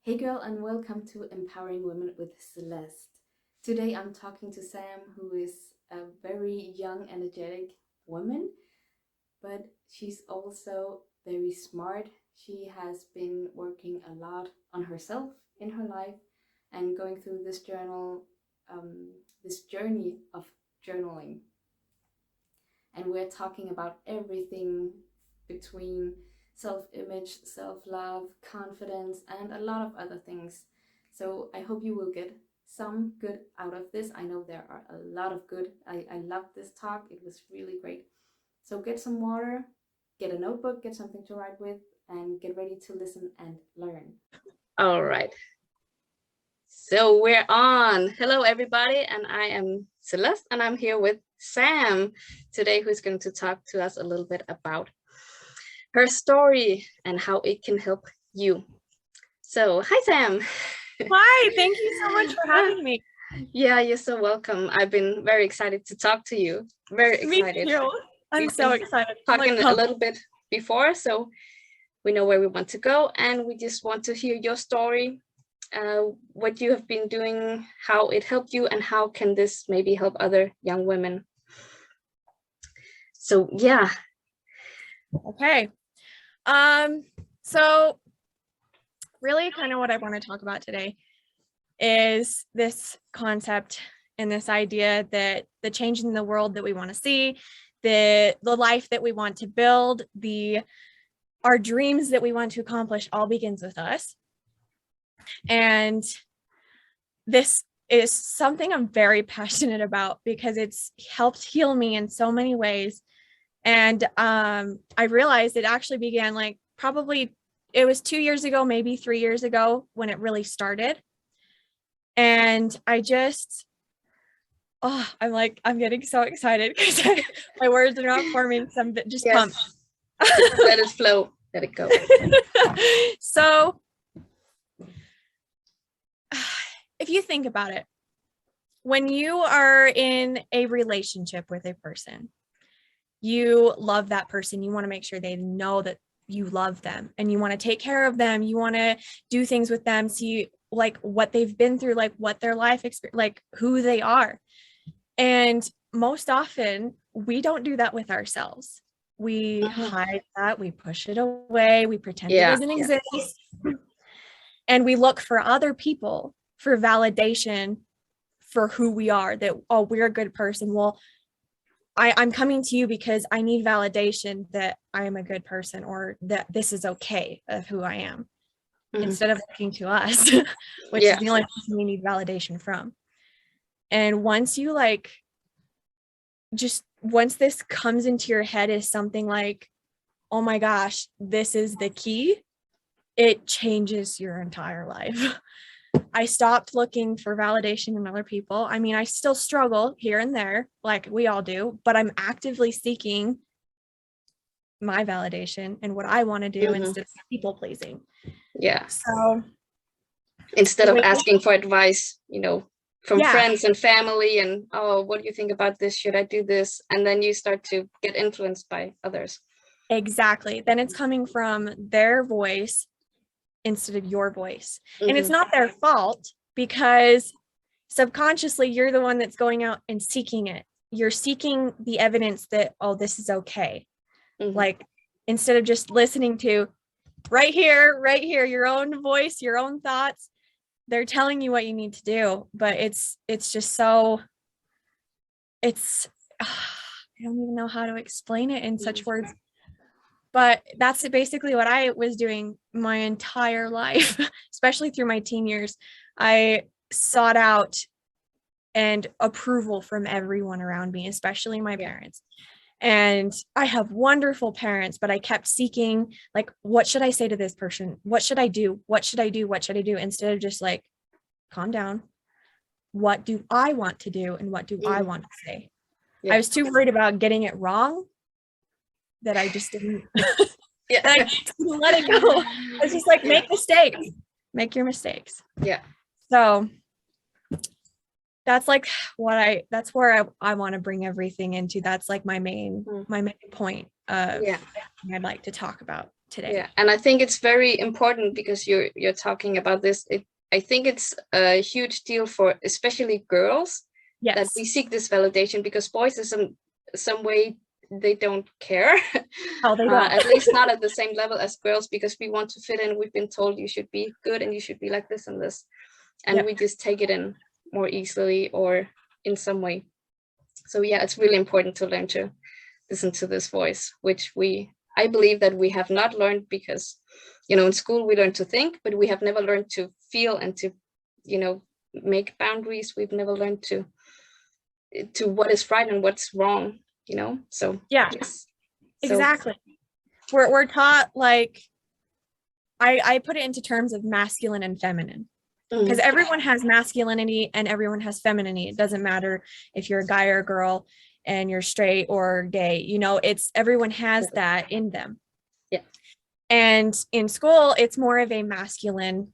Hey girl, and welcome to Empowering Women with Celeste. Today I'm talking to Sam, who is a very young, energetic woman, but she's also very smart. She has been working a lot on herself in her life and going through um, this journey of journaling. And we're talking about everything between self image, self love, confidence, and a lot of other things. So I hope you will get some good out of this. I know there are a lot of good. I loved this talk, it was really great. So get some water, get a notebook, get something to write with, and get ready to listen and learn. All right. So we're on. Hello, everybody. And I am Celeste, and I'm here with Sam today, who's going to talk to us a little bit about her story and how it can help you. So, hi, Sam. Hi, thank you so much for having me. Yeah, you're so welcome. I've been very excited to talk to you. Very excited. Me too. I'm so excited. Talking a little bit before, so we know where we want to go, and we just want to hear your story, what you have been doing, how it helped you, and how can this maybe help other young women. So yeah. Okay. So really kind of what I want to talk about today is this concept and this idea that the change in the world that we want to see, the life that we want to build, our dreams that we want to accomplish all begins with us. And this is something I'm very passionate about because it's helped heal me in so many ways. And I realized it actually began it was 2 years ago, maybe 3 years ago when it really started. And I'm getting so excited because my words are not forming, some just pumped. Let it flow, let it go. So if you think about it, when you are in a relationship with a person, you love that person. You want to make sure they know that you love them and you want to take care of them. You want to do things with them, see like what they've been through, like what their life experience, like who they are. And most often we don't do that with ourselves. We hide that, we push it away, we pretend it doesn't exist. And we look for other people for validation for who we are, that, oh, we're a good person. Well, I'm coming to you because I need validation that I am a good person or that this is okay of who I am, instead of looking to us, which is the only person we need validation from. And once you once this comes into your head as something like, oh my gosh, this is the key, it changes your entire life. I stopped looking for validation in other people. I mean, I still struggle here and there, like we all do, but I'm actively seeking my validation and what I want to do instead of people pleasing. Yeah. So instead of asking for advice, from friends and family and, oh, what do you think about this? Should I do this? And then you start to get influenced by others. Exactly. Then it's coming from their voice instead of your voice. And it's not their fault because subconsciously you're the one that's going out and seeking it. You're seeking the evidence that, oh, this is okay. Like instead of just listening to right here, your own voice, your own thoughts, they're telling you what you need to do. But it's just so, I don't even know how to explain it in such words. But that's basically what I was doing my entire life, especially through my teen years. I sought out and approval from everyone around me, especially my parents. And I have wonderful parents, but I kept seeking, like, what should I say to this person? What should I do? What should I do? What should I do? Instead of just like, calm down. What do I want to do? And what do I want to say? I was too worried about getting it wrong that I just didn't I didn't let it go. I was just like, make mistakes, make your mistakes. Yeah. So that's like that's where I want to bring everything into. That's like my main point of I'd like to talk about today. Yeah, and I think it's very important because you're talking about this. I think it's a huge deal for especially girls that Yes. we seek this validation, because boys in some way they don't care. Oh, they don't. At least not at the same level as girls, because we want to fit in. We've been told you should be good and you should be like this and this, and Yep. we just take it in more easily or in some way. So yeah, it's really important to learn to listen to this voice, which I believe that we have not learned, because, you know, in school we learn to think, but we have never learned to feel and to, you know, make boundaries. We've never learned to what is right and what's wrong, you know? So Yeah, yes. exactly. We're taught, like, I put it into terms of masculine and feminine, because everyone has masculinity and everyone has femininity. It doesn't matter if you're a guy or a girl and you're straight or gay, you know, everyone has that in them. Yeah. And in school, it's more of a masculine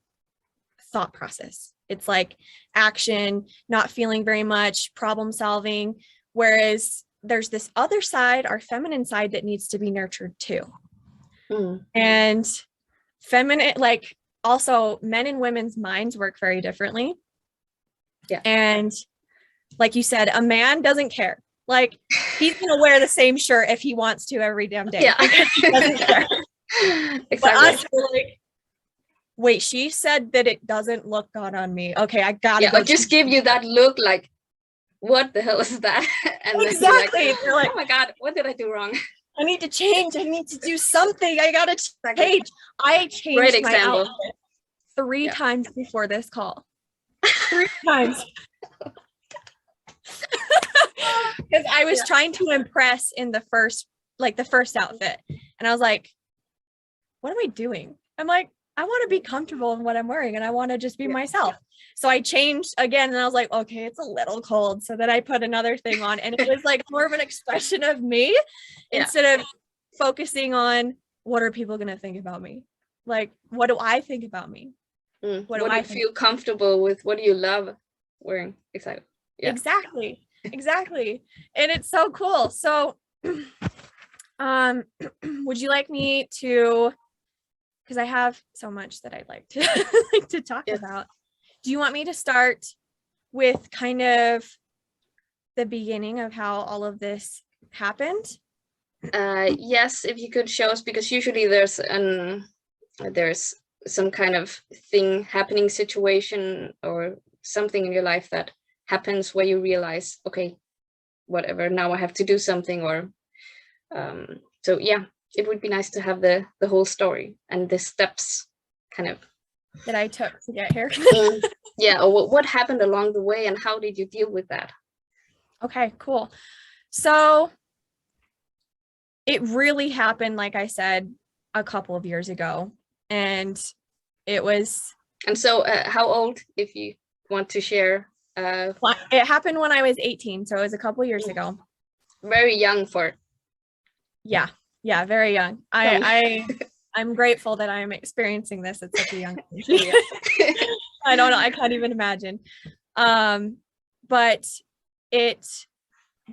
thought process. It's like action, not feeling very much, problem solving. Whereas there's this other side, our feminine side, that needs to be nurtured too. And feminine, like, also men and women's minds work very differently. Yeah. And like you said, a man doesn't care. Like, he's gonna wear the same shirt if he wants to every damn day. Yeah. He doesn't care. Exactly. But us, we're like, wait, she said that it doesn't look good on me. Okay, I gotta go. Or just give you that look like, what the hell is that? And exactly. Then you're like, oh my God, what did I do wrong? I need to change. I need to do something. I gotta change. I changed my outfit 3 times before this call. 3 times. Because I was trying to impress in the first outfit. And I was like, what am I doing? I'm like, I want to be comfortable in what I'm wearing and I want to just be myself. So I changed again and I was like, okay, it's a little cold. So then I put another thing on and it was like more of an expression of me instead of focusing on what are people going to think about me? Like, what do I think about me? What do I feel comfortable with? What do you love wearing? Exactly. Yeah. Exactly. And it's so cool. So would you like me to, because I have so much that I'd like to talk about. Do you want me to start with kind of the beginning of how all of this happened? Yes, if you could show us, because usually there's some kind of thing happening, situation or something in your life that happens where you realize, okay, whatever, now I have to do something, or so yeah, it would be nice to have the whole story and the steps kind of that I took to get here. Yeah, or what happened along the way and how did you deal with that? Okay, cool. So it really happened, like I said, a couple of years ago, and it was. And so how old, if you want to share? It happened when I was 18, so it was a couple years ago. Very young for. Yeah, very young. I'm grateful that I'm experiencing this at such a young age. I don't know, I can't even imagine. But it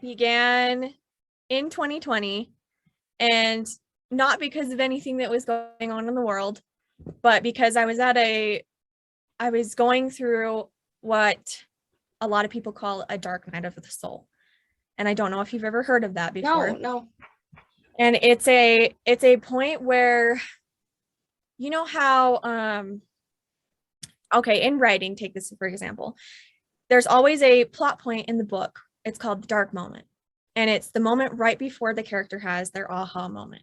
began in 2020, and not because of anything that was going on in the world, but because I was going through what a lot of people call a dark night of the soul. And I don't know if you've ever heard of that before. No. And it's a point where, you know how, okay, in writing, take this for example, there's always a plot point in the book. It's called the dark moment. And it's the moment right before the character has their aha moment.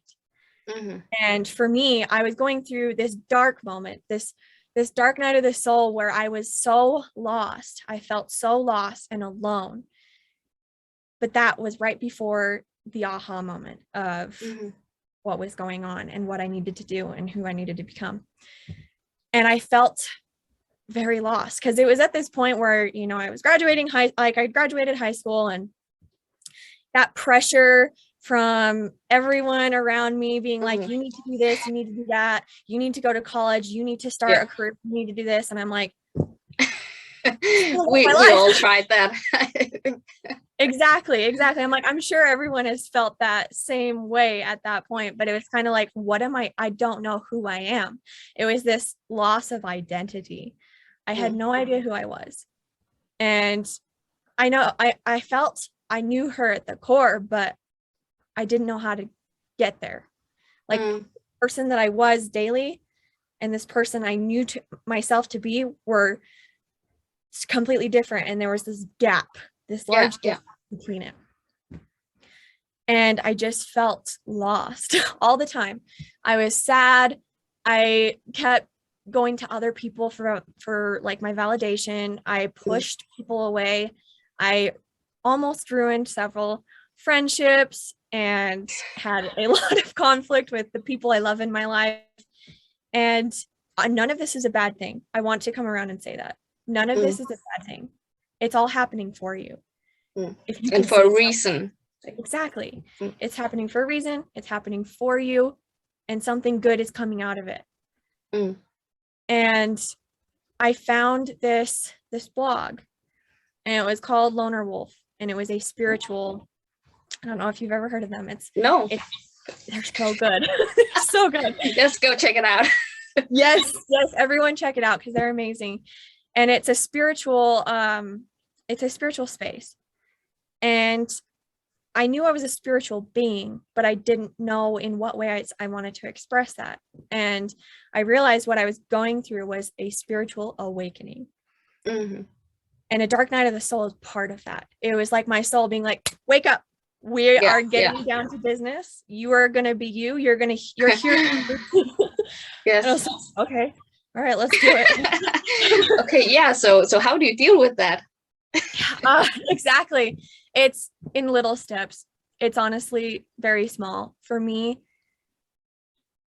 Mm-hmm. And for me, I was going through this dark moment, this dark night of the soul where I was so lost. I felt so lost and alone. But that was right before the aha moment of what was going on and what I needed to do and who I needed to become. And I felt very lost because it was at this point where, you know, I was graduating I graduated high school, and that pressure from everyone around me being like, you need to do this, you need to do that, you need to go to college, you need to start a career, you need to do this. And I'm like, we all tried that. Exactly. I'm like, I'm sure everyone has felt that same way at that point, but it was kind of like, what am I? I don't know who I am. It was this loss of identity. I had no idea who I was. And I know I felt I knew her at the core, but I didn't know how to get there. Like the person that I was daily and this person I knew to myself to be were completely different. And there was this gap, this large gap between it. And I just felt lost all the time. I was sad. I kept going to other people for like my validation. I pushed people away. I almost ruined several friendships and had a lot of conflict with the people I love in my life. And none of this is a bad thing. I want to come around and say that. None of this is a bad thing. It's all happening for you. If you and for a reason. Exactly. It's happening for a reason. It's happening for you. And something good is coming out of it. And I found this blog, and it was called Loner Wolf, and it was a spiritual, I don't know if you've ever heard of them. They're so good. They're so good. Just go check it out. Yes, everyone check it out because they're amazing. And it's a spiritual space. And I knew I was a spiritual being, but I didn't know in what way I wanted to express that. And I realized what I was going through was a spiritual awakening. And a dark night of the soul is part of that. It was like my soul being like, wake up. We are getting down to business. You are going to be you. You're here. Yes. Like, okay. All right, let's do it. Okay. Yeah. So how do you deal with that? Exactly. It's in little steps. It's honestly very small for me.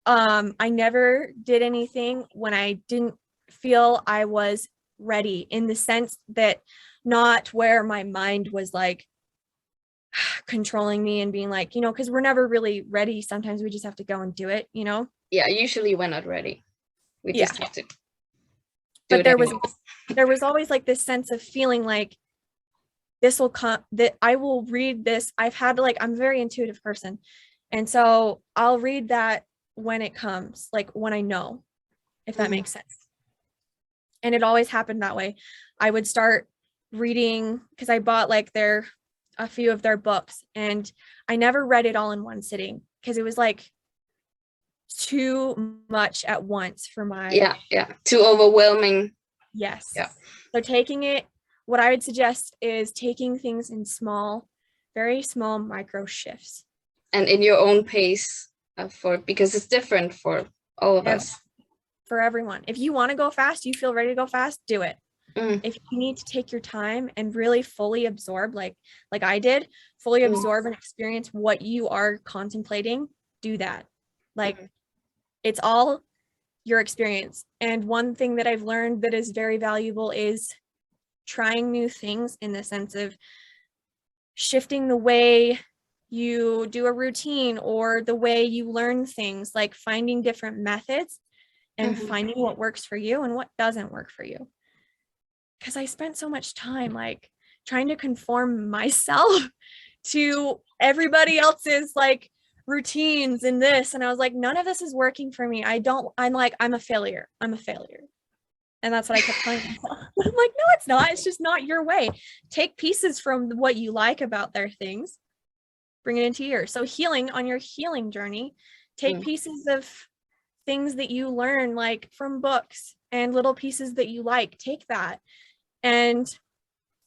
I never did anything when I didn't feel I was ready, in the sense that not where my mind was like controlling me and being like, because we're never really ready. Sometimes we just have to go and do it, Yeah, usually we're not ready. We just have to do but it there anyway. was always like this sense of feeling like this will come, that I will read this. I'm a very intuitive person. And so I'll read that when it comes, like when I know, if that makes sense. And it always happened that way. I would start reading because I bought like a few of their books, and I never read it all in one sitting because it was like too much at once for my too overwhelming. Yes. So what I would suggest is taking things in very small micro shifts, and in your own pace, because it's different for all of us, for everyone. If you want to go fast, you feel ready to go fast, do it. If you need to take your time and really fully absorb, like I did, fully absorb and experience what you are contemplating, do that. It's all your experience. And one thing that I've learned that is very valuable is trying new things, in the sense of shifting the way you do a routine or the way you learn things, like finding different methods and finding what works for you and what doesn't work for you. Because I spent so much time like trying to conform myself to everybody else's like routines and this. And I was like, none of this is working for me. I'm a failure. And that's what I kept telling myself. I'm like, no, it's not. It's just not your way. Take pieces from what you like about their things, bring it into yours. So on your healing journey, take pieces of things that you learn, like from books, and little pieces that you like, take that. And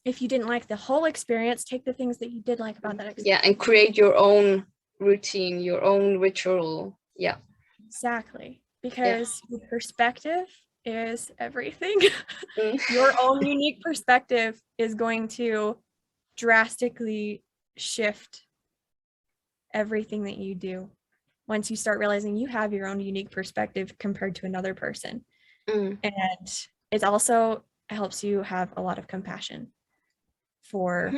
if you didn't like the whole experience, take the things that you did like about that experience. Yeah, and create your own routine, your own ritual. Yeah. Exactly. Because your perspective is everything. Your own unique perspective is going to drastically shift everything that you do once you start realizing you have your own unique perspective compared to another person. And it also helps you have a lot of compassion for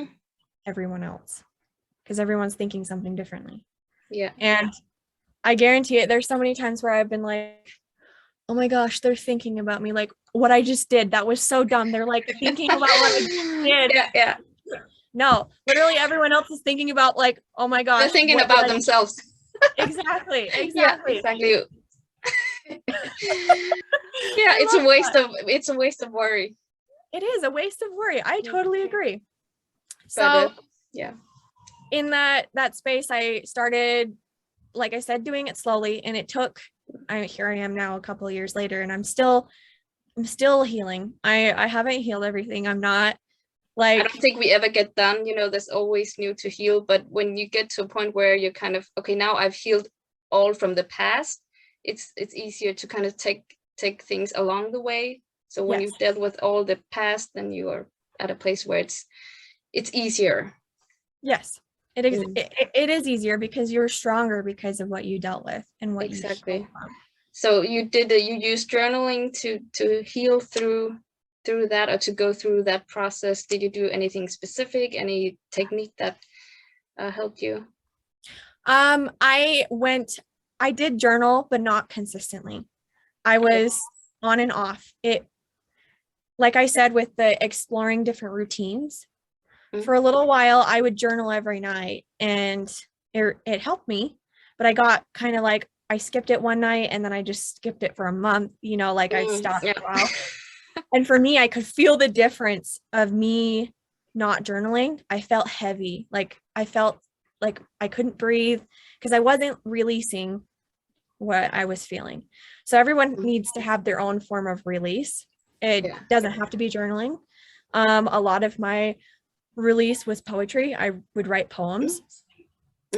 everyone else, because everyone's thinking something differently. And I guarantee it, there's so many times where I've been like, oh my gosh, they're thinking about me, like what I just did, that was so dumb. They're like thinking about what I did. No, literally everyone else is thinking about like, oh my gosh, They're thinking what did about I do? themselves. Exactly, Yeah, exactly. exactly. Yeah, I it's a love waste that. of worry. It is a waste of worry. I Yeah. totally agree. But So yeah. in that space, I started, like I said, doing it slowly, and it took. Here I am now, a couple of years later, and I'm still healing. I haven't healed everything. I'm not I like, don't think we ever get done. You know, there's always new to heal. But when you get to a point where you're kind of, okay, now I've healed all from the past, it's easier to kind of take things along the way. So when yes, you've dealt with all the past, then you are at a place where it's easier. yes. It is easier because you're stronger because of what you dealt with and what Exactly. you healed from. So you used journaling to heal through that, or to go through that process. Did you do anything specific, any technique that helped you? I did journal, but not consistently. I was on and off. It, like I said, with the exploring different routines, for a little while, I would journal every night, and it helped me, but I got kind of like, I skipped it one night and then I just skipped it for a month, like I stopped Yeah. for a while. And for me, I could feel the difference of me not journaling. I felt heavy. Like I felt like I couldn't breathe because I wasn't releasing what I was feeling. So everyone needs to have their own form of release. It doesn't have to be journaling. A lot of my release was poetry. I would write poems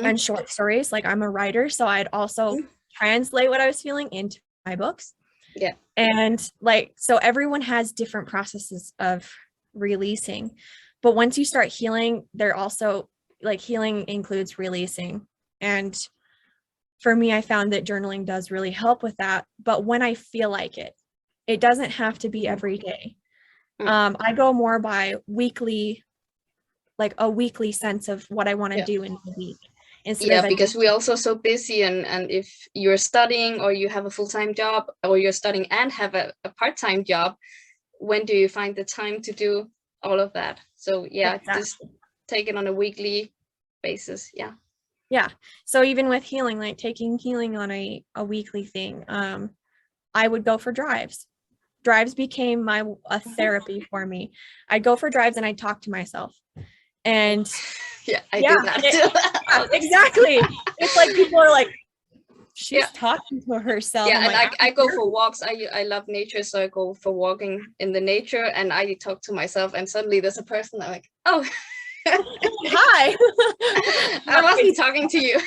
and short stories. Like, I'm a writer, so I'd also translate what I was feeling into my books. Yeah. And like, so everyone has different processes of releasing. But once you start healing, they're also like, healing includes releasing. And for me, I found that journaling does really help with that. But when I feel like it doesn't have to be every day. I go more by weekly, like a weekly sense of what I want to do in the week. Yeah, because we're also so busy, and if you're studying or you have a full-time job, or you're studying and have a part-time job, when do you find the time to do all of that? So yeah, just take it on a weekly basis. Yeah. So even with healing, like taking healing on a weekly thing, I would go for drives. Drives became a therapy for me. I'd go for drives and I'd talk to myself. And yeah, I do that too. Exactly. It's like people are like, she's talking to herself. Yeah, and I go for walks. I love nature, so I go for walking in the nature, and I talk to myself, and suddenly there's a person. I'm like, oh, hi. I wasn't talking to you.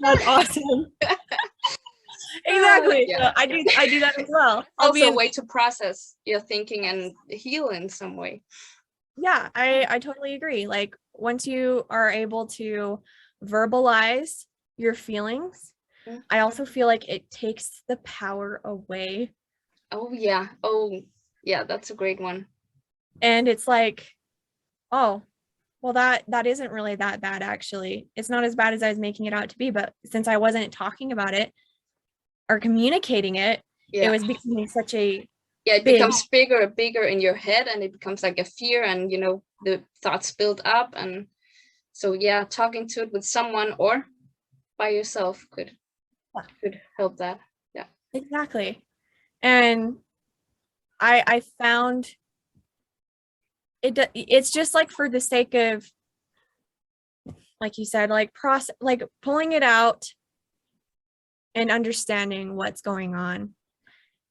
That's awesome. Exactly. So I do that as well. Also a way to process your thinking and heal in some way. Yeah, I totally agree. Like, once you are able to verbalize your feelings, I also feel like it takes the power away. Oh yeah, that's a great one. And it's like, oh, well, that isn't really that bad, actually. It's not as bad as I was making it out to be, but since I wasn't talking about it or communicating it, it was becoming such a it becomes bigger in your head, and it becomes like a fear, and the thoughts build up. And so yeah, talking to it with someone or by yourself could help that. Yeah, exactly. And I found it's just like, for the sake of, like you said, like like pulling it out and understanding what's going on.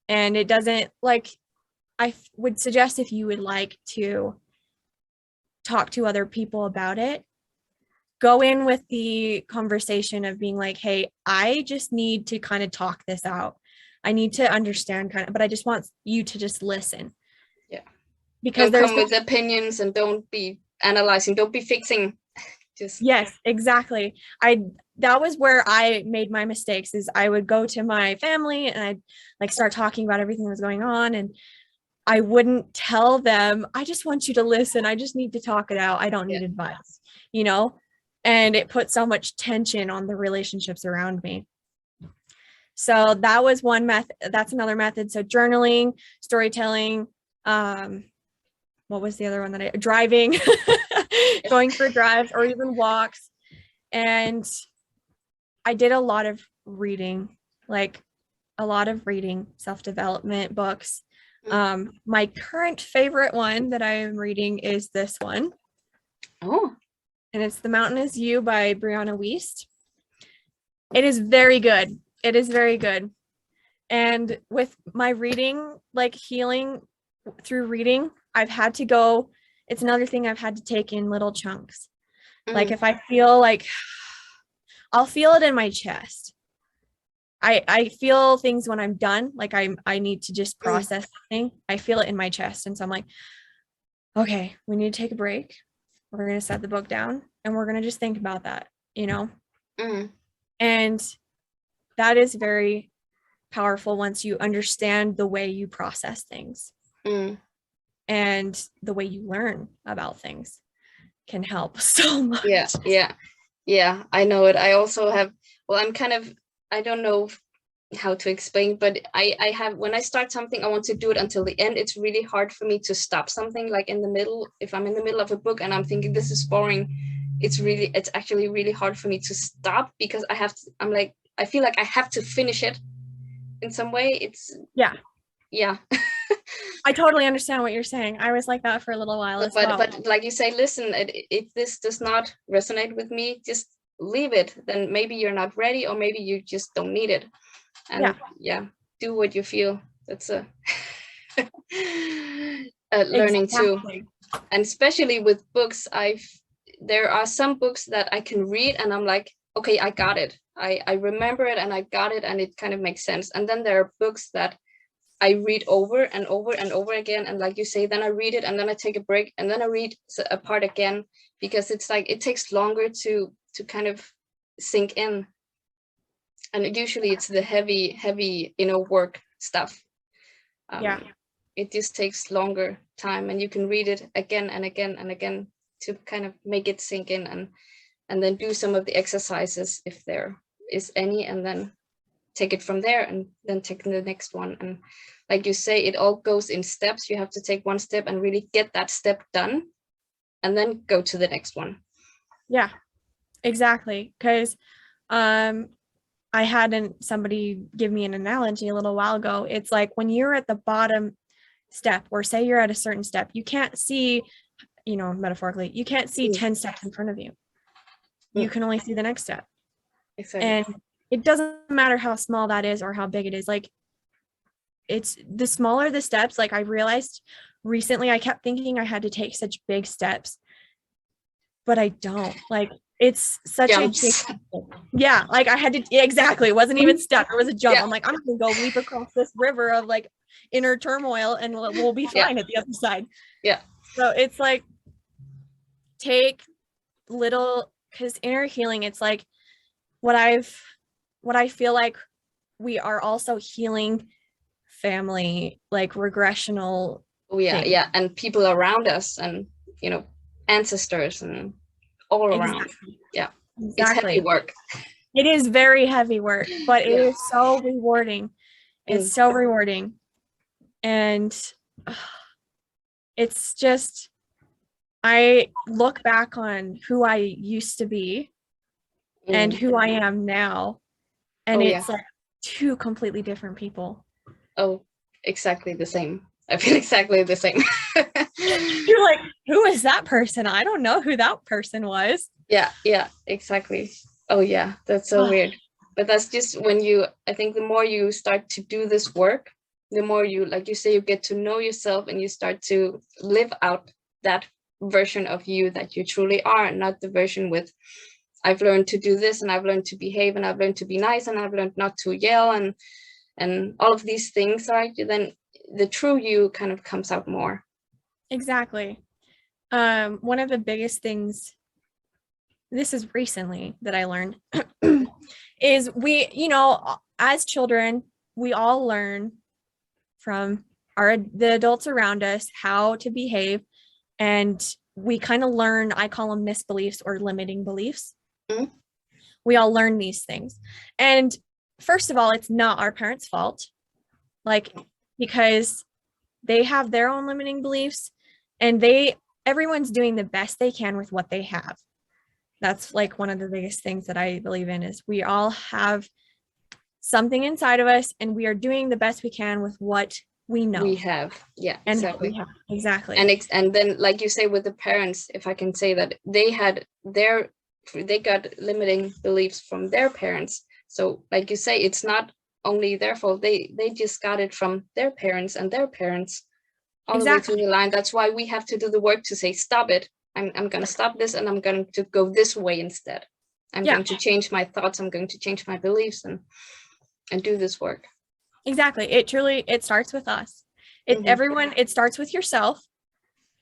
And it doesn't, like, I would suggest, if you would like to talk to other people about it, go in with the conversation of being like, hey, I just need to kind of talk this out. I need to understand but I just want you to just listen. Yeah. Because don't come with opinions, and don't be analyzing, don't be fixing. Yes, exactly. That was where I made my mistakes, is I would go to my family and I'd like start talking about everything that was going on, and I wouldn't tell them, I just want you to listen. I just need to talk it out. I don't need advice, and it put so much tension on the relationships around me. So that was one method. That's another method. So journaling, storytelling, what was the other one that I driving, going for drives or even walks. And I did a lot of reading, like a lot of reading, self-development books. My current favorite one that I am reading is this one. Oh. And it's The Mountain Is You by Brianna Wiest. It is very good. It is very good. And with my reading, like healing through reading, I've had to go, it's another thing I've had to take in little chunks. Like if I feel like, I'll feel it in my chest. I feel things when I'm done, like I need to just process something. I feel it in my chest. And so I'm like, okay, we need to take a break. We're going to set the book down and we're going to just think about that, you know? And that is very powerful once you understand the way you process things and the way you learn about things can help so much. Yeah, I know it. I also have, well, I'm kind of, I don't know how to explain, but I have, when I start something, I want to do it until the end. It's really hard for me to stop something like in the middle. If I'm in the middle of a book and I'm thinking this is boring, it's actually really hard for me to stop because I feel like I have to finish it in some way. Yeah. I totally understand what you're saying. I was like that for a little while as well. But like you say, listen, if this does not resonate with me, just leave it. Then maybe you're not ready, or maybe you just don't need it. And do what you feel. That's a learning too. And especially with books, there are some books that I can read and I'm like, okay, I got it. I remember it and I got it and it kind of makes sense. And then there are books that I read over and over and over again. And like you say, then I read it and then I take a break and then I read a part again, because it's like, it takes longer to kind of sink in. And usually it's the heavy, work stuff. It just takes longer time, and you can read it again and again and again to kind of make it sink in, and then do some of the exercises if there is any, and then take it from there and then take the next one. And like you say, it all goes in steps. You have to take one step and really get that step done and then go to the next one. Yeah, exactly. Because I had somebody give me an analogy a little while ago. It's like when you're at the bottom step, or say you're at a certain step, you can't see, metaphorically, you can't see 10 steps in front of you. You can only see the next step. Exactly. And it doesn't matter how small that is or how big it is. Like, it's the smaller the steps. Like, I realized recently I kept thinking I had to take such big steps, but I don't. Like, it's such Jumps. a yeah, like I had to, exactly, it wasn't even step, it was a jump. I'm like, I'm gonna go leap across this river of like inner turmoil and we'll be fine at the other side. So it's like, take little, because inner healing, it's like what I feel like we are also healing family, like regressional things. And people around us, and ancestors and all around. Exactly. It's heavy work. It is very heavy work, but it is so rewarding. It's so rewarding. And it's just, I look back on who I used to be and who I am now, and it's like two completely different people. Oh, exactly the same. I feel exactly the same. You're like, who is that person? I don't know who that person was. Yeah, exactly. Oh yeah, that's so weird. But that's just I think the more you start to do this work, the more you, like you say, you get to know yourself and you start to live out that version of you that you truly are, not the version with, I've learned to do this and I've learned to behave and I've learned to be nice and I've learned not to yell and all of these things, right? Then the true you kind of comes out more. Exactly. One of the biggest things, this is recently that I learned, is we, as children, we all learn from the adults around us how to behave, and we kind of learn, I call them misbeliefs or limiting beliefs. We all learn these things. And first of all, it's not our parents' fault, like, because they have their own limiting beliefs, and everyone's doing the best they can with what they have. That's like one of the biggest things that I believe in, is we all have something inside of us and we are doing the best we can with what we know. We have, yeah, and exactly. we have. Exactly. And then, like you say, with the parents, if I can say that, they got limiting beliefs from their parents. So like you say, it's not only their fault. They just got it from their parents and their parents all the way through the line. That's why we have to do the work to say, stop it. I'm going to stop this, and I'm going to go this way instead. I'm going to change my thoughts. I'm going to change my beliefs and do this work. Exactly. It starts with us. It starts with yourself,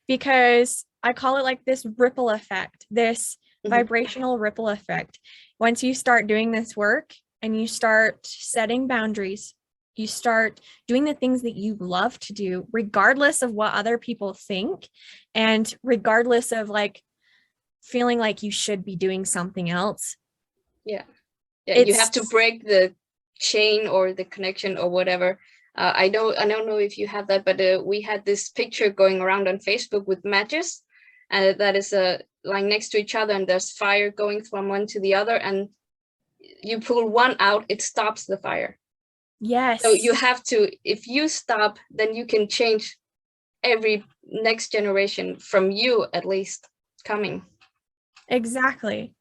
because I call it like this ripple effect, this vibrational ripple effect. Once you start doing this work and you start setting boundaries, you start doing the things that you love to do, regardless of what other people think, and regardless of like feeling like you should be doing something else. Yeah, you have to break the chain or the connection or whatever. I don't know if you have that, but we had this picture going around on Facebook with matches, and that is lying next to each other, and there's fire going from one to the other, and you pull one out, it stops the fire. Yes. So you have to, if you stop, then you can change every next generation from you, at least, coming. Exactly.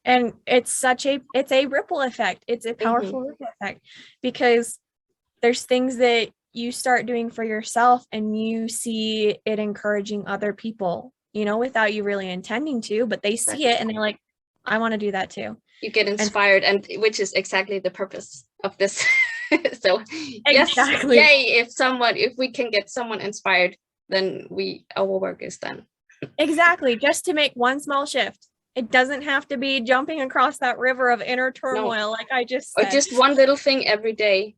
And it's a ripple effect. It's a powerful ripple effect, because there's things that you start doing for yourself and you see it encouraging other people, without you really intending to, but they see it and they're like, I want to do that too. You get inspired, and which is exactly the purpose of this. So exactly. Yes, yay, if we can get someone inspired, then our work is done. Exactly. Just to make one small shift. It doesn't have to be jumping across that river of inner turmoil, like I just said. Or just one little thing every day.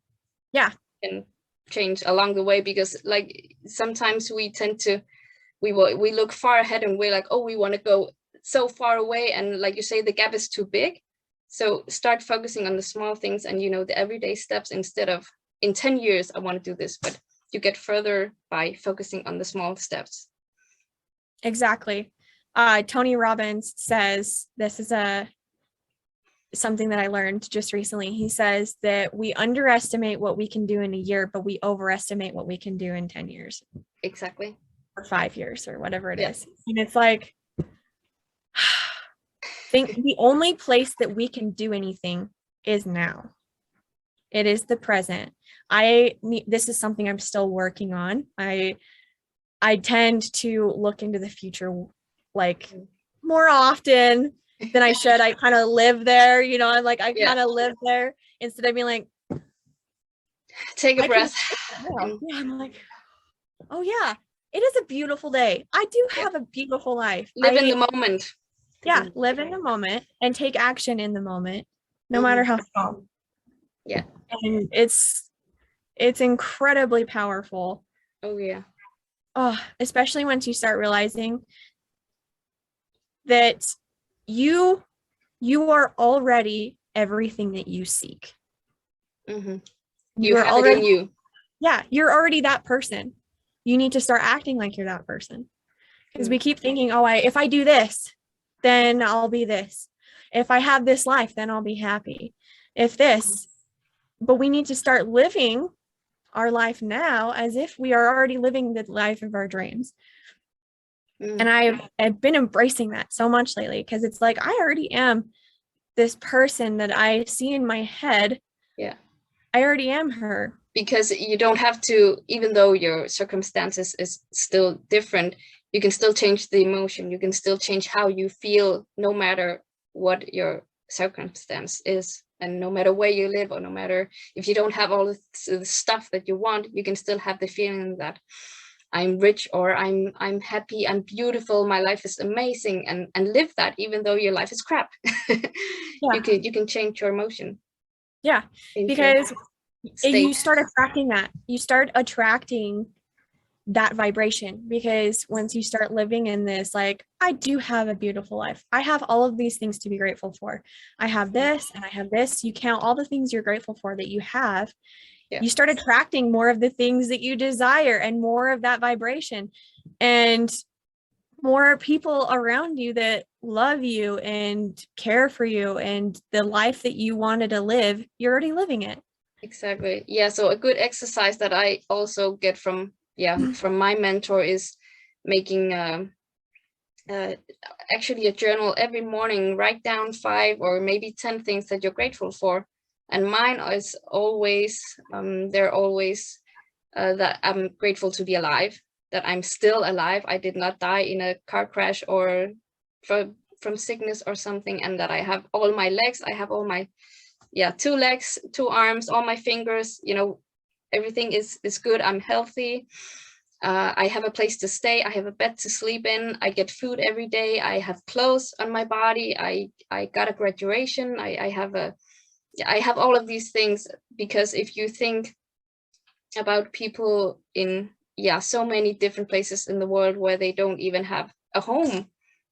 Yeah. Can change along the way, because like sometimes we tend to, we look far ahead and we're like, oh, we want to go so far away, and like you say, the gap is too big. So start focusing on the small things and the everyday steps, instead of in 10 years I want to do this, but you get further by focusing on the small steps. Exactly. Tony Robbins says, this is something that I learned just recently. He says that we underestimate what we can do in a year, but we overestimate what we can do in 10 years. Exactly. Or 5 years, or whatever it is. And it's like, think the only place that we can do anything is now. It is the present. This is something I'm still working on. I tend to look into the future like more often than I should. I kind of live there, I'm like, I kind of live there, instead of being like, take a breath. I'm like, oh yeah, it is a beautiful day. I do have a beautiful life. Live in the moment. Yeah, live in the moment and take action in the moment, no matter how small. Yeah. And it's incredibly powerful. Oh yeah. Oh, especially once you start realizing that you are already everything that you seek. You have already, it in you. Yeah, you're already that person. You need to start acting like you're that person, because we keep thinking, oh, if I do this, then I'll be this. If I have this life, then I'll be happy. If this, but we need to start living our life now as if we are already living the life of our dreams. And I've been embracing that so much lately, because it's like, I already am this person that I see in my head. Yeah. I already am her. Because you don't have to, even though your circumstances is still different, you can still change the emotion. You can still change how you feel, no matter what your circumstance is. And no matter where you live, or no matter if you don't have all the stuff that you want, you can still have the feeling that I'm rich, or I'm happy, I'm beautiful, my life is amazing, and live that even though your life is crap. You can change your emotion. Yeah, because you start attracting that. You start attracting that vibration, because once you start living in this, like, I do have a beautiful life. I have all of these things to be grateful for. I have this and I have this. You count all the things you're grateful for that you have. Yeah. You start attracting more of the things that you desire and more of that vibration. and more people around you that love you and care for you, and the life that you wanted to live, you're already living it. Exactly. Yeah. So a good exercise that I also get from my mentor is making actually a journal every morning. Write down 5 or maybe 10 things that you're grateful for. And mine is always they're always that I'm grateful to be alive, that I'm still alive. I did not die in a car crash or from sickness or something, and that I have all my legs. I have all my 2 legs, 2 arms, all my fingers, everything is good. I'm healthy. I have a place to stay. I have a bed to sleep in. I get food every day. I have clothes on my body. I got a graduation. I have all of these things, because if you think about people in so many different places in the world where they don't even have a home,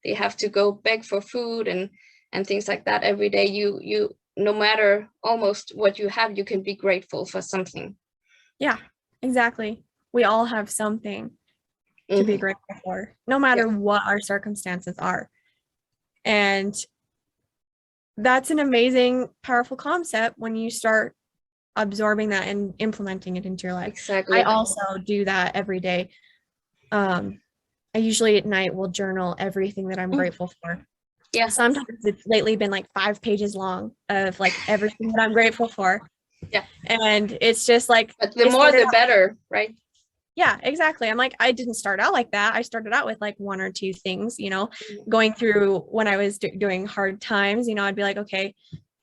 they have to go beg for food and things like that every day. You no matter almost what you have, you can be grateful for something. Yeah, exactly. We all have something to be grateful for, no matter what our circumstances are. And that's an amazing, powerful concept when you start absorbing that and implementing it into your life. Exactly. I also do that every day. I usually at night will journal everything that I'm grateful for. Yeah. Sometimes it's lately been like 5 pages long of like everything that I'm grateful for. Yeah. And it's just like, but the more the better, right? Yeah, exactly. I'm like, I didn't start out like that. I started out with like 1 or 2 things, going through when I was doing hard times, I'd be like, okay,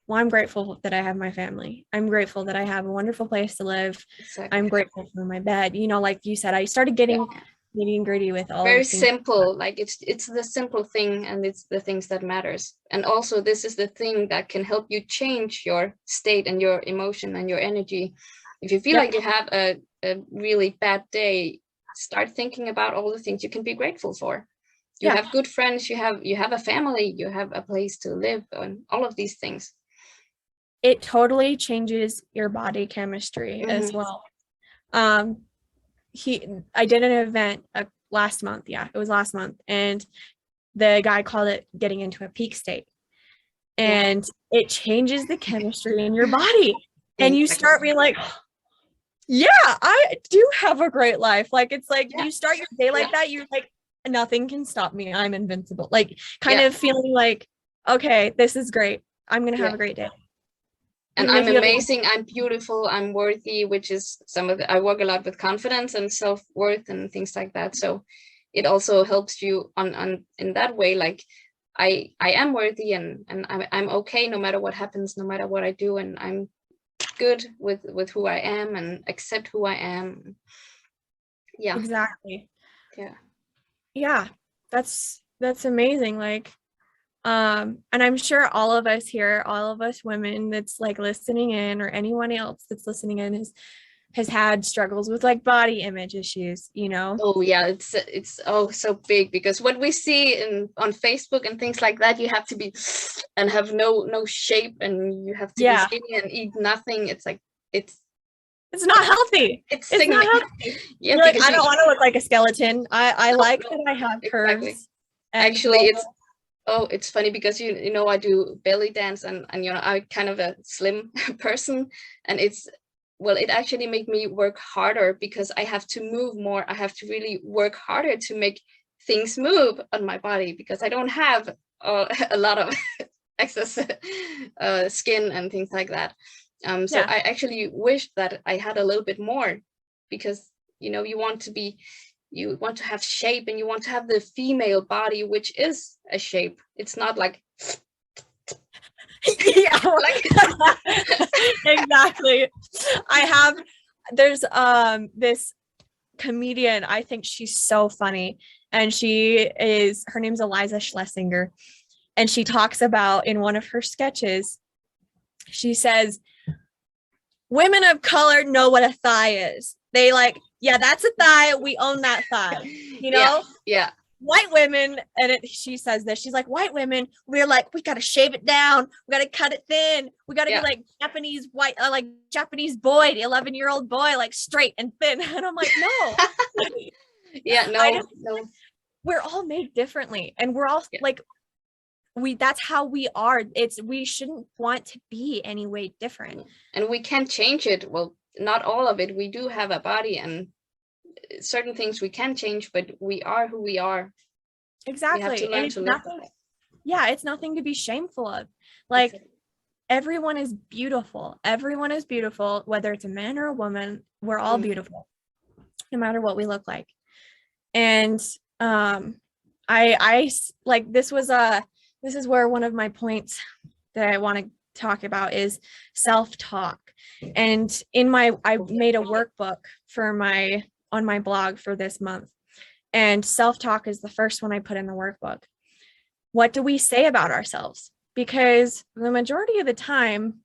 well, I'm grateful that I have my family. I'm grateful that I have a wonderful place to live. Exactly. I'm grateful for my bed. Like you said, I started getting nitty and gritty with all very simple. Like it's the simple thing, and it's the things that matters. And also this is the thing that can help you change your state and your emotion and your energy. If you feel like you have a really bad day, start thinking about all the things you can be grateful for. You have good friends, you have a family, you have a place to live, and all of these things. It totally changes your body chemistry as well. I did an event last month. Yeah, it was last month. And the guy called it getting into a peak state. And it changes the chemistry in your body. And you start being like, yeah, I do have a great life. Like, it's like you start your day like that. You're like, nothing can stop me. I'm invincible. Like kind of feeling like, okay, this is great. I'm going to have a great day. And I'm amazing, I'm beautiful, I'm worthy, which is I work a lot with confidence and self-worth and things like that. So it also helps you on in that way, like I am worthy and I'm okay no matter what happens, no matter what I do, and I'm good with who I am and accept who I am. Yeah. Exactly. Yeah. Yeah. That's amazing. Like, and I'm sure all of us here, all of us women that's like listening in, or anyone else that's listening in has had struggles with like body image issues, Oh yeah, it's so big, because what we see on Facebook and things like that, you have to be and have no shape, and you have to be skinny and eat nothing. It's like it's not healthy. It's not healthy. Yeah, like, I don't want to look like a skeleton. I like that I have curves. Exactly. Actually, it's funny because I do belly dance, and I'm kind of a slim person, and it actually made me work harder, because I have to move more. I have to really work harder to make things move on my body, because I don't have a lot of excess skin and things like that. So I actually wish that I had a little bit more, because you want to have shape, and you want to have the female body, which is a shape. It's not like exactly. There's this comedian, I think she's so funny, and her name's Eliza Schlesinger, and she talks about, in one of her sketches, she says, women of color know what a thigh is. They like, yeah, that's a thigh. We own that thigh. Yeah. White women, and she says this, she's like, white women, we're like, we gotta shave it down, we gotta cut it thin, we gotta be like Japanese white, like Japanese boy, the 11-year-old boy, like straight and thin. And I'm like, no. Yeah, I no, just, no. we're all made differently, and we're all Yeah. like, that's how we are. We shouldn't want to be any way different. And we can change it. Well, not all of it. We do have a body, and certain things we can change, but we are who we are. We have to Exactly. And learn it's to live with nothing, it. yeah, it's nothing to be shameful of. Like, Exactly. everyone is beautiful. Everyone is beautiful, whether it's a man or a woman. We're all Mm. beautiful, no matter what we look like. And I like, this is where one of my points that I want to talk about is self-talk. And I made a workbook on my blog for this month, and self-talk is the first one I put in the workbook. What do we say about ourselves? Because the majority of the time,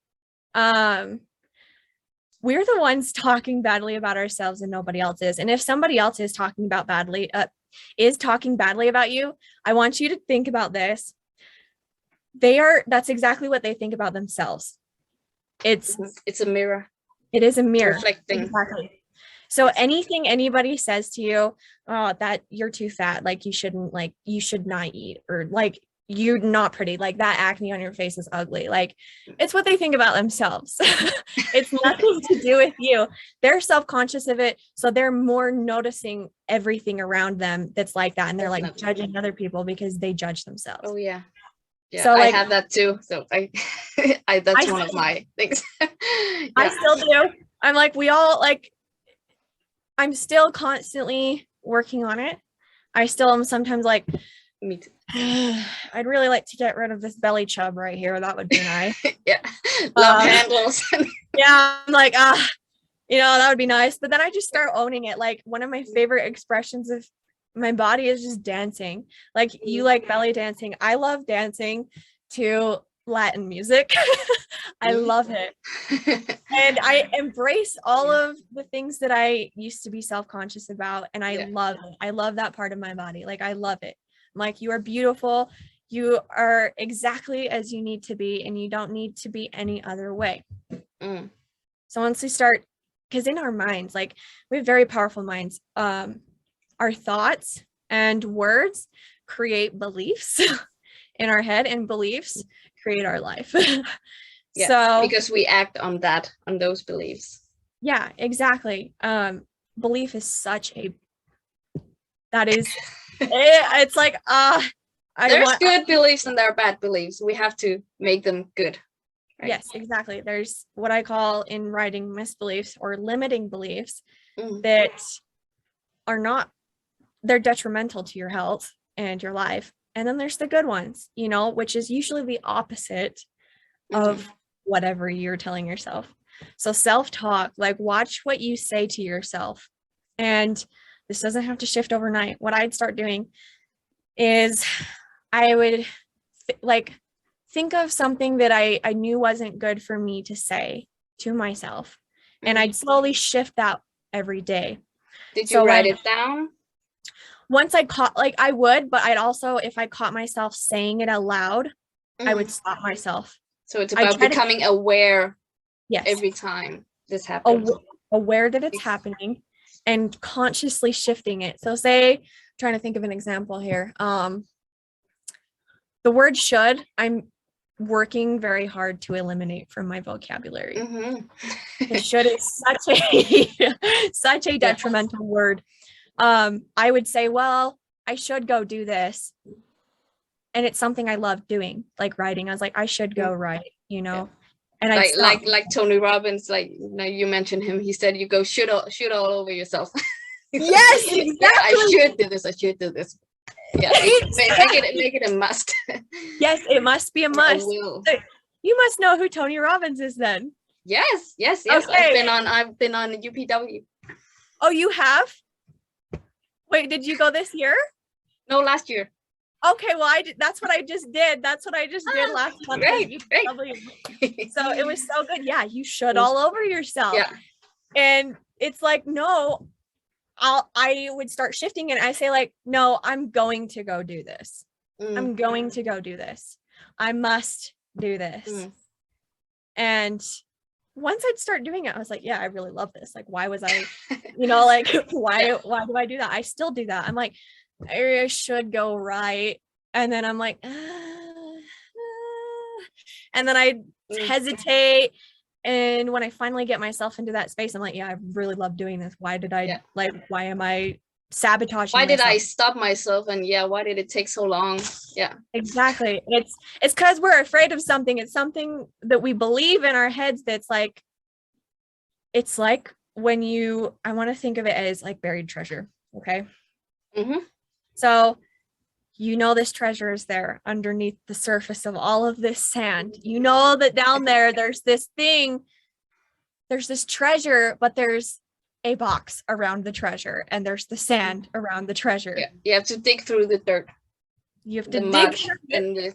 we're the ones talking badly about ourselves and nobody else is. And if somebody else is talking badly about you, I want you to think about this. That's exactly what they think about themselves. It's a mirror. It is a mirror. Reflecting. Exactly. So anything anybody says to you, oh, that you're too fat, like you should not eat, or like you're not pretty, like that acne on your face is ugly, like it's what they think about themselves. It's nothing to do with you. They're self-conscious of it, so they're more noticing everything around them that's like that, and they're like judging other people because they judge themselves. Oh yeah. Yeah, so I like, have that too. So that's one of my things. Yeah. I still do. I'm like, we all, like, I'm still constantly working on it. I still am sometimes like, me too. I'd really like to get rid of this belly chub right here. That would be nice. Yeah, love handles. Yeah, I'm like, that would be nice. But then I just start owning it. Like, one of my favorite expressions of my body is just dancing. Like, you like belly dancing. I love dancing to Latin music. I love it. And I embrace all of the things that I used to be self-conscious about. And I love it. I love that part of my body. Like, I love it. I'm like, you are beautiful. You are exactly as you need to be, and you don't need to be any other way. Mm. So once we start, because in our minds, like, we have very powerful minds. Our thoughts and words create beliefs in our head, and beliefs create our life. Yeah, so because we act on those beliefs. Yeah, exactly. Belief is it's like, there's good beliefs and there are bad beliefs. We have to make them good. Right? Yes, exactly. There's what I call in writing misbeliefs or limiting beliefs that they're detrimental to your health and your life. And then there's the good ones, which is usually the opposite of whatever you're telling yourself. So self-talk, like, watch what you say to yourself. And this doesn't have to shift overnight. What I'd start doing is I would think of something that I knew wasn't good for me to say to myself. And I'd slowly shift that every day. Did you write it down? Once I would, but I'd also, if I caught myself saying it out loud, I would stop myself. So it's about becoming aware. Yes. Every time this happens. Aware that it's happening and consciously shifting it. So say, trying to think of an example here. The word should, I'm working very hard to eliminate from my vocabulary. The should is such a detrimental word. I would say, well, I should go do this. And it's something I love doing, like writing. I was like, I should go write, And like Tony Robbins, you mentioned him. He said, you go shoot all over yourself. Yes, exactly. Yeah, I should do this. Yeah, make it a must. Yes, it must be a must. So you must know who Tony Robbins is then. Yes. Okay. I've been on UPW. Oh, you have? Wait, did you go this year? No, last year. Okay, well, that's what I just did. That's what I just did last month. Great. So it was so good. Yeah, you should all over yourself. Yeah. And it's like, no, I would start shifting, and I say, like, no, I'm going to go do this. I'm going to go do this. I must do this. And once I'd start doing it, I was like, yeah, I really love this. Like, why was I, like, why do I do that? I still do that. I'm like, I should go right. And then I'm like, and then I hesitate. And when I finally get myself into that space, I'm like, yeah, I really love doing this. Why did I why am I sabotaging Why did myself? I stop myself? And why did it take so long? Yeah, exactly. It's because we're afraid of something. It's something that we believe in our heads that's like, it's like when I want to think of it as like buried treasure. Okay. So this treasure is there underneath the surface of all of this sand. That down there, there's this thing, there's this treasure, but there's a box around the treasure and there's the sand around the treasure. Yeah, you have to dig through the dirt. You have to dig through and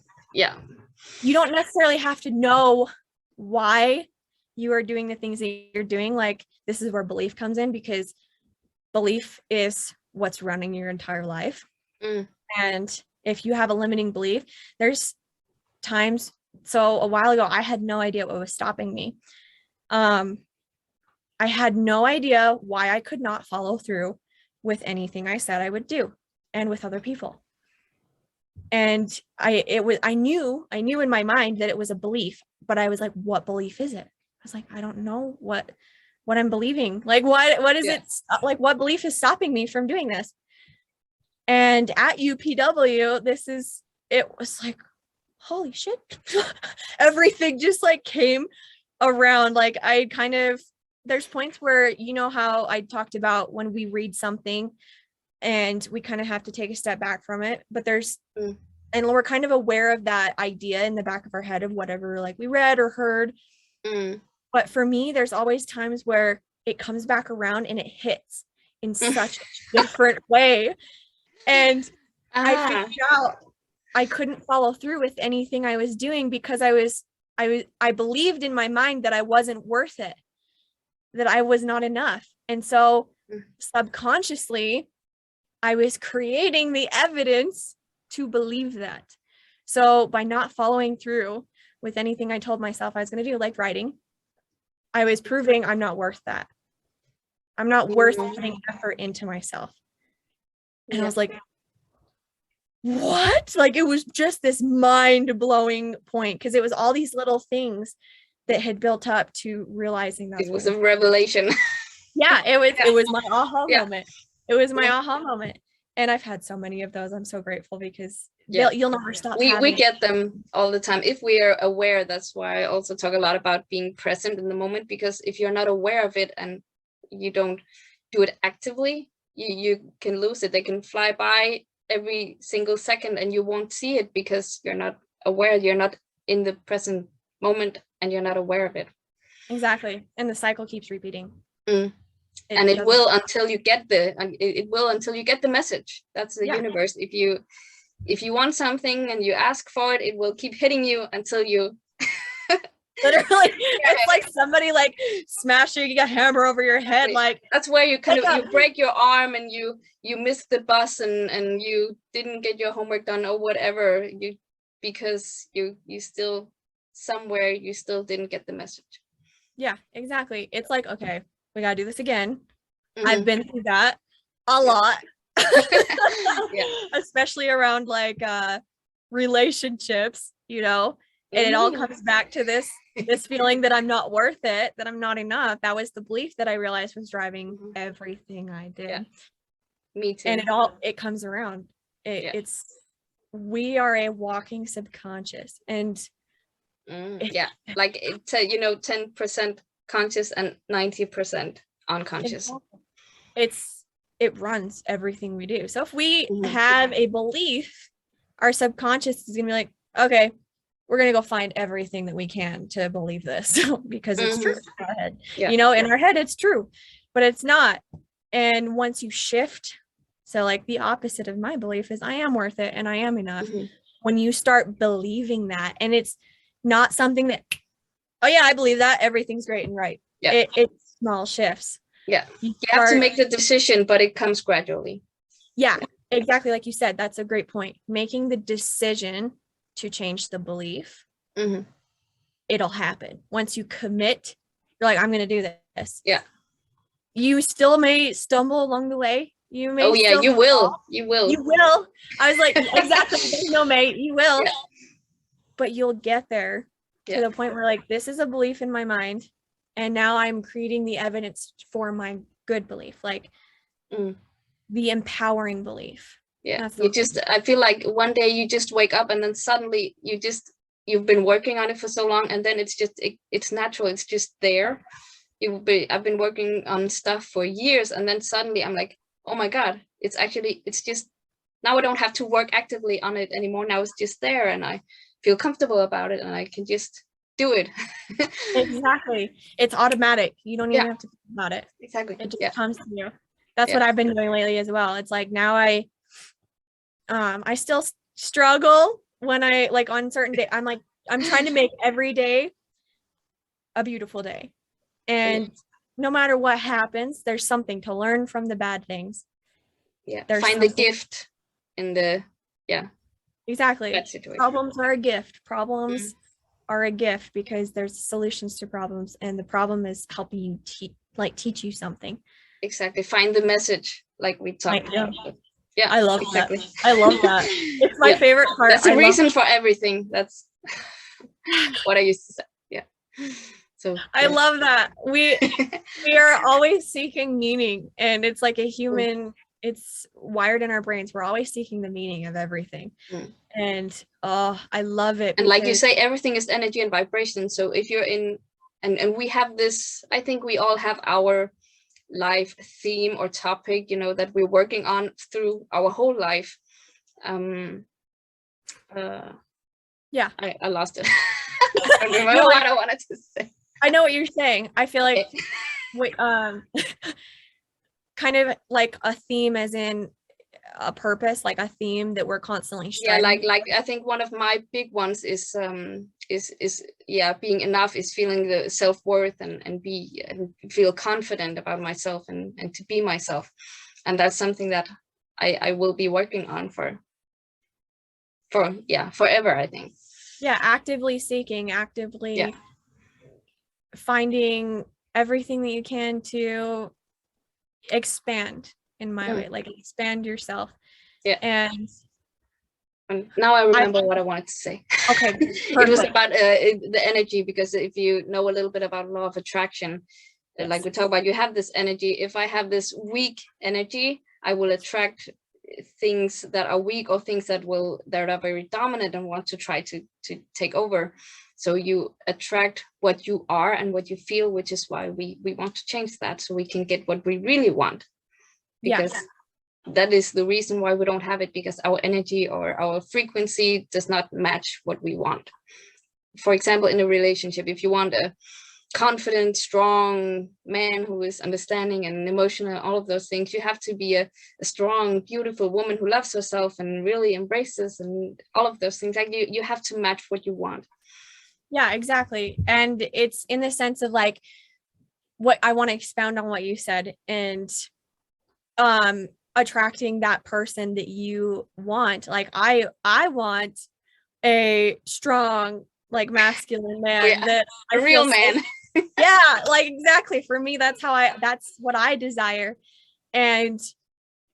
you don't necessarily have to know why you are doing the things that you're doing. Like, this is where belief comes in, because belief is what's running your entire life. And if you have a limiting belief, there's times, so a while ago, I had no idea what was stopping me. I had no idea why I could not follow through with anything I said I would do, and with other people. And I knew in my mind that it was a belief, but I was like, what belief is it? I was like, I don't know what I'm believing. Like, what is it? Like, what belief is stopping me from doing this? And at UPW, it was like, holy shit. Everything just like came around. Like, there's points where, how I talked about when we read something and we kind of have to take a step back from it, but and we're kind of aware of that idea in the back of our head of whatever like we read or heard. But for me, there's always times where it comes back around and it hits in such a different way. And I figured out I couldn't follow through with anything I was doing because I believed in my mind that I wasn't worth it, that I was not enough. And so subconsciously, I was creating the evidence to believe that. So by not following through with anything I told myself I was going to do, like writing, I was proving I'm not worth that. I'm not worth putting effort into myself. And I was like, what? Like, it was just this mind-blowing point, because it was all these little things that had built up to realizing that it was a revelation. Yeah, it was my aha moment. It was my aha moment. And I've had so many of those. I'm so grateful, because you'll never stop. We get them all the time if we are aware. That's why I also talk a lot about being present in the moment, because if you're not aware of it and you don't do it actively, you can lose it. They can fly by every single second and you won't see it because you're not aware. You're not in the present moment and you're not aware of it. Exactly. And the cycle keeps repeating. And it will until you get the message. That's the universe. If you want something and you ask for it, it will keep hitting you until you literally it's like somebody like smashing a hammer over your head. Like, that's where you you break your arm and you miss the bus and you didn't get your homework done or whatever, because you still somewhere you still didn't get the message. Yeah, exactly. It's like, okay, we gotta do this again. I've been through that a lot. Especially around like relationships, and it all comes back to this feeling that I'm not worth it, that I'm not enough. That was the belief that I realized was driving everything I did. Me too. And it comes around. We are a walking subconscious, and like it's 10% conscious and 90% unconscious. It runs everything we do. So if we have a belief, our subconscious is gonna be like, okay, we're gonna go find everything that we can to believe this because it's true in our head. In our head it's true, but it's not. And once you shift, so like the opposite of my belief is I am worth it and I am enough. When you start believing that, and it's not something that, oh yeah, I believe that, everything's great and right. It's small shifts. You have to make the decision, but it comes gradually. Yeah, exactly. Like you said, that's a great point. Making the decision to change the belief, it'll happen. Once you commit You're like, I'm going to do this. Yeah. You still may stumble along the way. You may Oh yeah, still you will. fall. You will. You will. I was like, exactly. There's no mate. You will. Yeah. But you'll get there to Yeah. the point where like, this is a belief in my mind. And now I'm creating the evidence for my good belief, like the empowering belief. Yeah. That's You the just, I feel like one day you just wake up and then suddenly you've been working on it for so long, and then it's just, it's natural. It's just there. I've been working on stuff for years, and then suddenly I'm like, oh my God, it's just, now I don't have to work actively on it anymore. Now it's just there, and I feel comfortable about it, and I can just do it. Exactly. It's automatic. You don't even have to think about it. Exactly. It just comes to you. That's Yeah. what I've been doing lately as well. It's like now I still struggle when I like on certain days. I'm trying to make every day a beautiful day. And no matter what happens, there's something to learn from the bad things. Yeah. There's Find the gift in the exactly. bad situation. Problems are a gift. Problems are a gift because there's solutions to problems, and the problem is helping you teach you something. Exactly. Find the message, like we talked about. Yeah, I love exactly. that. I love that. It's my favorite part. That's a reason for everything. That's what I used to say. Yeah. So I love that. We are always seeking meaning, and it's like a human, it's wired in our brains. We're always seeking the meaning of everything. And I love it. And like you say, everything is energy and vibration. So if you're in, and we have this, I think we all have our life theme or topic, you know, that we're working on through our whole life. Yeah, I lost it. I don't remember what I wanted to say. I know what you're saying. I feel like kind of like a theme, as in a purpose, like a theme that we're constantly striving. Yeah, like I think one of my big ones is being enough, is feeling the self-worth and feel confident about myself and to be myself. And that's something that I will be working on for forever, I think. Yeah, actively seeking, finding everything that you can to expand in my way, like expand yourself. Yeah. And now I remember what I wanted to say. Okay. It was about the energy, because if you know a little bit about law of attraction, like we talk about, you have this energy. If I have this weak energy, I will attract things that are weak, or things that are very dominant and want to try to take over. So you attract what you are and what you feel, which is why we want to change that, so we can get what we really want. Because that is the reason why we don't have it, because our energy or our frequency does not match what we want. For example, in a relationship, if you want a confident, strong man who is understanding and emotional, all of those things, you have to be a strong, beautiful woman who loves herself and really embraces, and all of those things. Like you have to match what you want. Yeah, exactly. And it's in the sense of like, what I want to expound on what you said, and attracting that person that you want. Like I want a strong, like masculine man, that a real man. Yeah, like exactly. For me, that's what I desire. And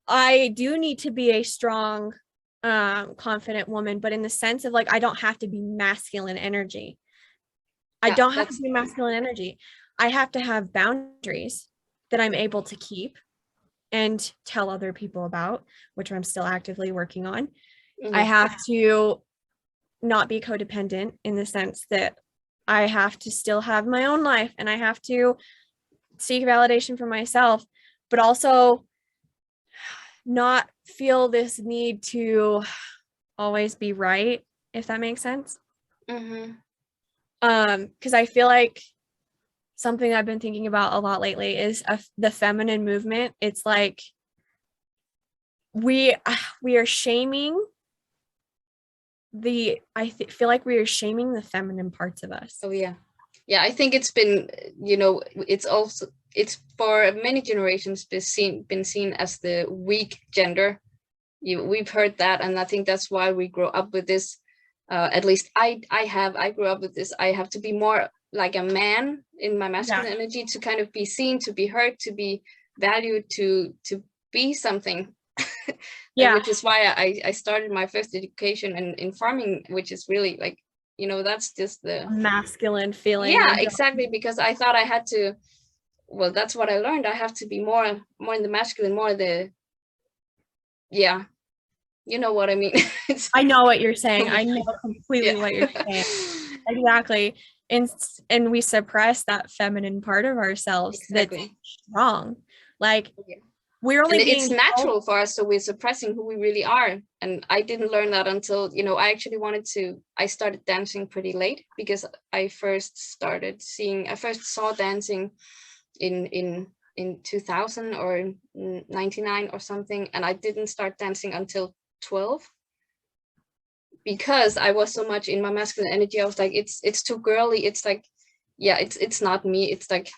I do need to be a strong, confident woman, but in the sense of like, I don't have to be masculine energy. I don't have to be masculine energy. I have to have boundaries that I'm able to keep and tell other people about, which I'm still actively working on. I have to not be codependent, in the sense that I have to still have my own life, and I have to seek validation for myself, but also not feel this need to always be right, if that makes sense. Because I feel like something I've been thinking about a lot lately is the feminine movement. It's like we are shaming feel like we are shaming the feminine parts of us. Oh yeah. Yeah, I think it's been, it's for many generations been seen as the weak gender. We've heard that, and I think that's why we grow up with this. At least I grew up with this. I have to be more like a man in my masculine energy, to kind of be seen, to be heard, to be valued, to be something. Yeah. Which is why I started my first education in farming, which is really like, you know, that's just the masculine feeling. Yeah, exactly, because I thought I had to, well, that's what I learned. I have to be more in the masculine, more the, yeah, you know what I mean. I know what you're saying. I know completely what you're saying. Exactly. And we suppress that feminine part of ourselves. Exactly. That's wrong. Like, we're only being it's natural for us, so we're suppressing who we really are. And I didn't learn that until, you know, I started dancing pretty late, because I first saw dancing in 2000 or 99 or something, and I didn't start dancing until 12, because I was so much in my masculine energy. I was like, it's too girly, it's like, yeah, it's not me, it's like,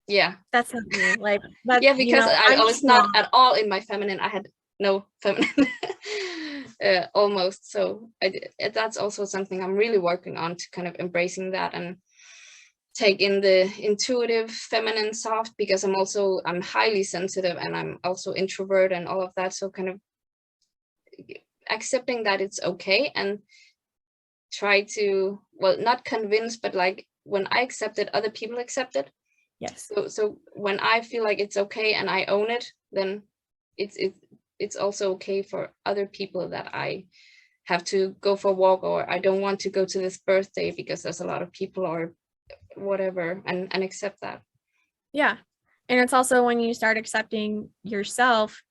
yeah, that's not me. Like, that's, yeah, because I was not at all in my feminine. I had no feminine almost. So that's also something I'm really working on, to kind of embracing that and take in the intuitive feminine soft, because I'm highly sensitive, and I'm also introvert and all of that. So kind of accepting that it's okay, and try to, well, not convince, but like when I accept it, other people accept it. Yes. So when I feel like it's okay and I own it, then it's also okay for other people that I have to go for a walk, or I don't want to go to this birthday because there's a lot of people, or whatever, and accept that. Yeah. And it's also when you start accepting yourself,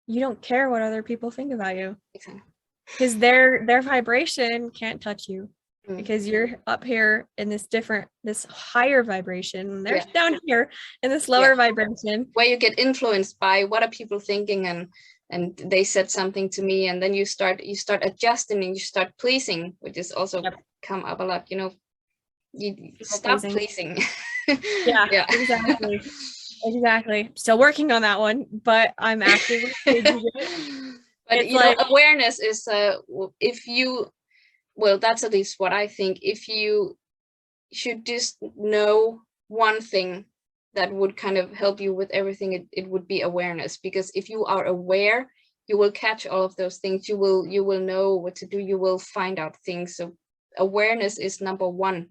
you don't care what other people think about you. Exactly. Because their vibration can't touch you. Because you're up here in this higher vibration, they're down here in this lower vibration, where you get influenced by what are people thinking, and they said something to me, and then you start adjusting, and you start pleasing, which is also come up a lot, you know, you stop pleasing. Yeah, exactly. Still working on that one, but I'm actively changing it. But it's, you know, awareness is if you, well, that's at least what I think. If you should just know one thing that would kind of help you with everything, it would be awareness. Because if you are aware, you will catch all of those things. You will know what to do. You will find out things. So awareness is number one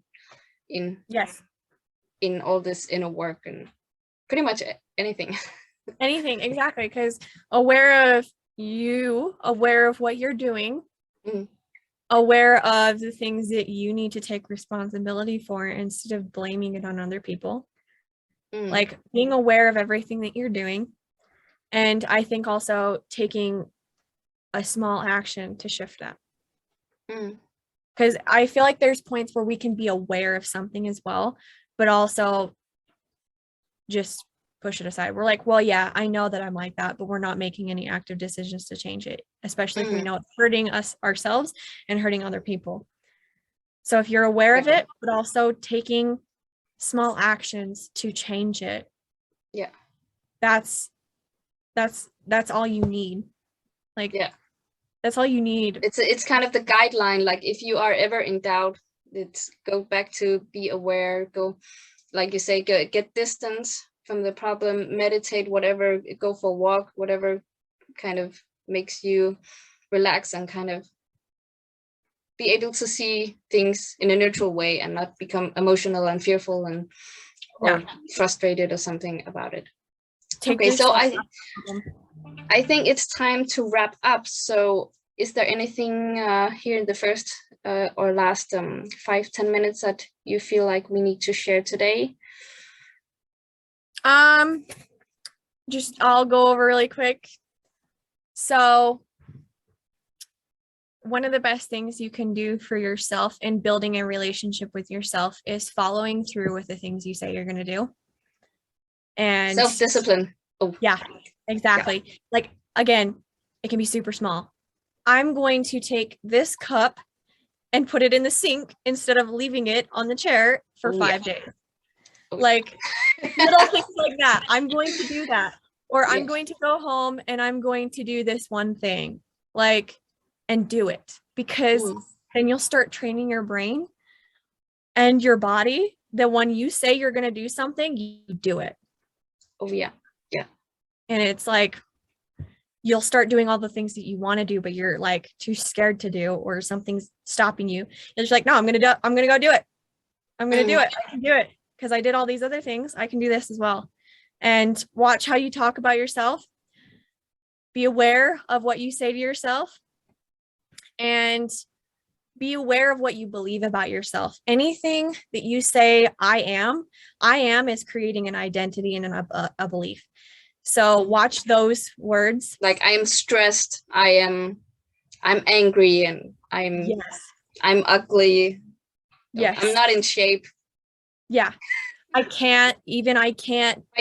in all this inner work, and pretty much anything. Anything, exactly. Because aware of you, aware of what you're doing, aware of the things that you need to take responsibility for, instead of blaming it on other people. Like, being aware of everything that you're doing. And I think also taking a small action to shift that. Because I feel like there's points where we can be aware of something as well, but also just push it aside. We're like, well, yeah, I know that I'm like that, but we're not making any active decisions to change it, especially if we know it's hurting us ourselves and hurting other people. So if you're aware of it, but also taking small actions to change it, that's all you need. Like, that's all you need. It's kind of the guideline. Like, if you are ever in doubt, it's go back to be aware, go, like you say, get distance from the problem, meditate, whatever, go for a walk, whatever kind of makes you relax and kind of be able to see things in a neutral way, and not become emotional and fearful and or frustrated or something about it. Okay, so I think it's time to wrap up. So is there anything here in the first or last 5-10 minutes that you feel like we need to share today? Just I'll go over really quick. So one of the best things you can do for yourself in building a relationship with yourself is following through with the things you say you're going to do. And self-discipline. Yeah, exactly. Yeah. Like, again, it can be super small. I'm going to take this cup and put it in the sink instead of leaving it on the chair for 5 days. Like, little things like that. I'm going to do that. Or I'm going to go home and I'm going to do this one thing. Like, and do it. Because then you'll start training your brain and your body that when you say you're going to do something, you do it. Oh yeah. And it's like, you'll start doing all the things that you want to do, but you're like too scared to do, or something's stopping you. You're just like, no, I'm going to go do it. I'm going to do it. I can do it because I did all these other things. I can do this as well. And watch how you talk about yourself. Be aware of what you say to yourself, and be aware of what you believe about yourself. Anything that you say, I am is creating an identity and a belief. So watch those words. Like, I'm stressed, I'm angry, and I'm ugly. Yes. I'm not in shape. Yeah. I can't. My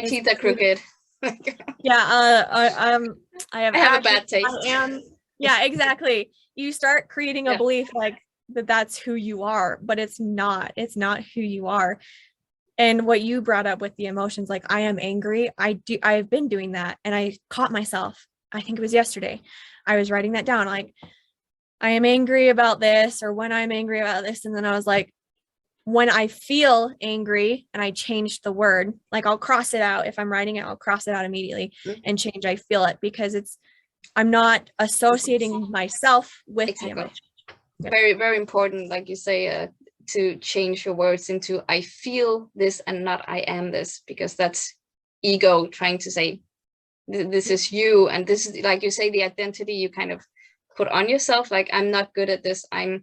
teeth are crooked. Yeah. I have a bad taste. I am. Yeah, exactly. You start creating a belief like that's who you are, but it's not who you are. And what you brought up with the emotions, like I am angry. I've been doing that, and I caught myself. I think it was yesterday. I was writing that down. Like, I am angry about this, or when I'm angry about this. And then I was like, when I feel angry, and I changed the word, like I'll cross it out. If I'm writing it, I'll cross it out immediately and change I feel it, because I'm not associating myself with the emotion. Very, very important, like you say, to change your words into I feel this and not I am this, because that's ego trying to say this is you, and this is, like you say, the identity you kind of put on yourself, like I'm not good at this, I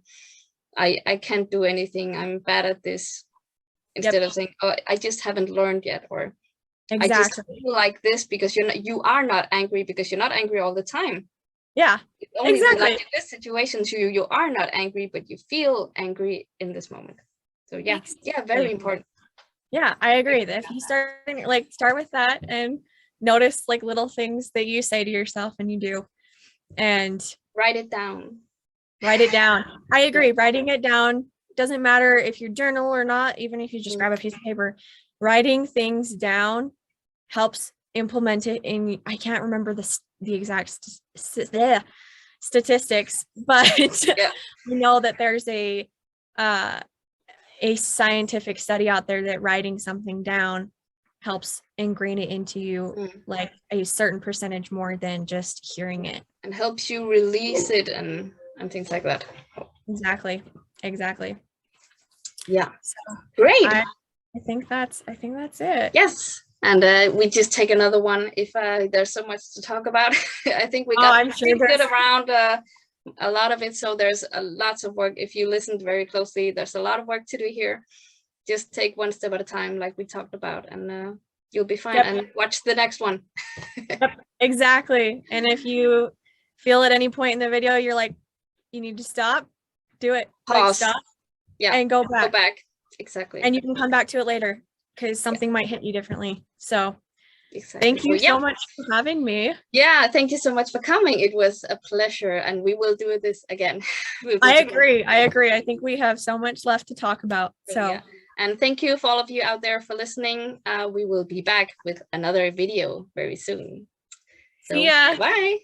can't do anything, I'm bad at this, instead of saying, oh, I just haven't learned yet, or I just feel like this, because you are not angry, because you're not angry all the time. Yeah, only like in this situation, you are not angry, but you feel angry in this moment. So yeah, very important. Yeah, I agree that if you start with that and notice like little things that you say to yourself and you do, and write it down. I agree. Writing it down doesn't matter if you journal or not, even if you just grab a piece of paper. Writing things down helps implement it in, I can't remember the exact statistics, but we know that there's a scientific study out there that writing something down helps ingrain it into you like a certain percentage more than just hearing it, and helps you release it and things like that. Exactly. Yeah. So great. I think that's it. Yes. And we just take another one if there's so much to talk about. I think we got good around a lot of it. So there's lots of work. If you listened very closely, there's a lot of work to do here. Just take one step at a time, like we talked about, and you'll be fine. And watch the next one. Exactly. And if you feel at any point in the video, you're like, you need to stop, do it. Pause. Like, stop. And go back. Exactly. And you can come back to it later, because something might hit you differently. So thank you so much for having me. Yeah, thank you so much for coming. It was a pleasure, and we will do this again. I agree. I think we have so much left to talk about. So and thank you for all of you out there for listening. We will be back with another video very soon. So yeah. Bye.